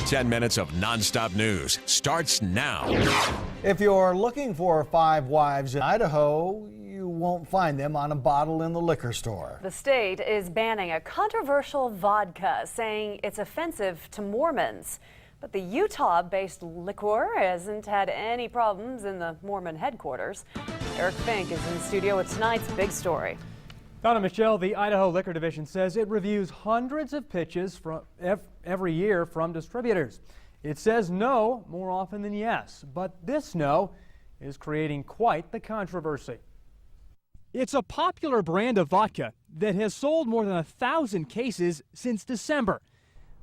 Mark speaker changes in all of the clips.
Speaker 1: 10 minutes of nonstop news starts now.
Speaker 2: If you're looking for Five Wives in Idaho, you won't find them on a bottle in the liquor store.
Speaker 3: The state is banning a controversial vodka, saying it's offensive to Mormons. But the Utah-based liqueur hasn't had any problems in the Mormon headquarters. Eric Fink is in studio with tonight's big story.
Speaker 4: Donna Michelle, the Idaho Liquor Division says it reviews hundreds of pitches from every year from distributors. It says no more often than yes, but this no is creating quite the controversy. It's a popular brand of vodka that has sold more than 1,000 cases since December.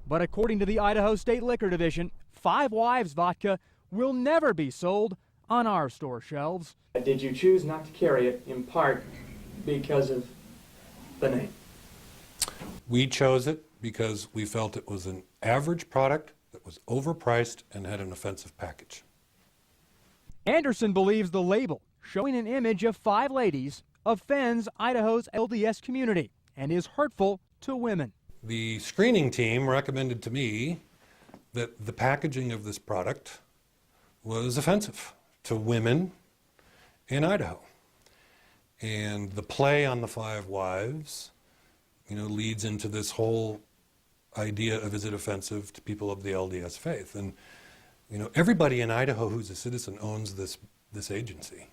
Speaker 4: But according to the Idaho State Liquor Division, Five Wives vodka will never be sold on our store shelves.
Speaker 5: Did you choose not to carry it in part because of the name?
Speaker 6: We chose it because we felt it was an average product that was overpriced and had an offensive package.
Speaker 4: Anderson believes the label, showing an image of five ladies, offends Idaho's LDS community and is hurtful to women.
Speaker 6: The screening team recommended to me that the packaging of this product was offensive to women in Idaho. And the play on the Five Wives, leads into this whole idea of, is it offensive to people of the LDS faith? And, everybody in Idaho who's a citizen owns this agency.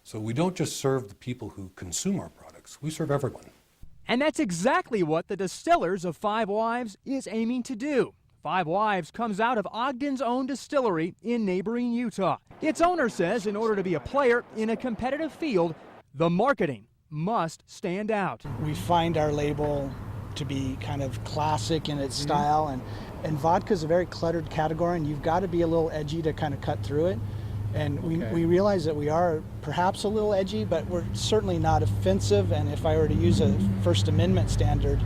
Speaker 6: So we don't just serve the people who consume our products, we serve everyone.
Speaker 4: And that's exactly what the distillers of Five Wives is aiming to do. Five Wives comes out of Ogden's own distillery in neighboring Utah. Its owner says in order to be a player in a competitive field, the marketing must stand out.
Speaker 7: We find our label to be kind of classic in its style, and vodka is a very cluttered category, and you've got to be a little edgy to kind of cut through it. And we realize that we are perhaps a little edgy, but we're certainly not offensive, and if I were to use a First Amendment standard,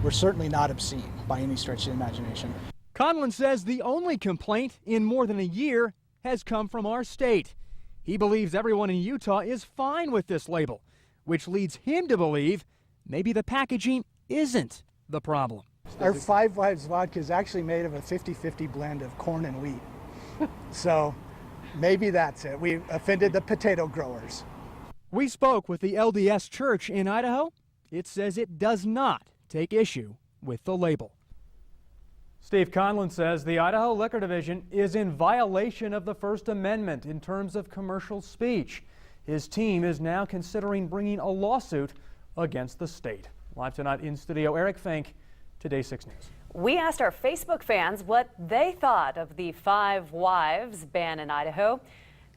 Speaker 7: we're certainly not obscene by any stretch of the imagination.
Speaker 4: Conlon says the only complaint in more than a year has come from our state. He believes everyone in Utah is fine with this label, which leads him to believe maybe the packaging isn't the problem.
Speaker 7: Our Five Wives vodka is actually made of a 50-50 blend of corn and wheat. So maybe that's it. We offended the potato growers.
Speaker 4: We spoke with the LDS Church in Idaho. It says it does not take issue with the label. Steve Conlon says the Idaho Liquor Division is in violation of the First Amendment in terms of commercial speech. His team is now considering bringing a lawsuit against the state. Live tonight in studio, Eric Fink, Today 6 News.
Speaker 3: We asked our Facebook fans what they thought of the Five Wives ban in Idaho.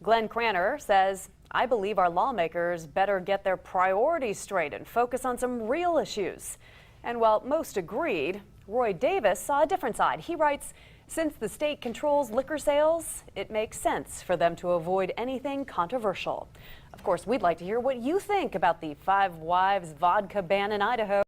Speaker 3: Glenn Cranner says, I believe our lawmakers better get their priorities straight and focus on some real issues. And while most agreed, Roy Davis saw a different side. He writes, since the state controls liquor sales, it makes sense for them to avoid anything controversial. Of course, we'd like to hear what you think about the Five Wives vodka ban in Idaho.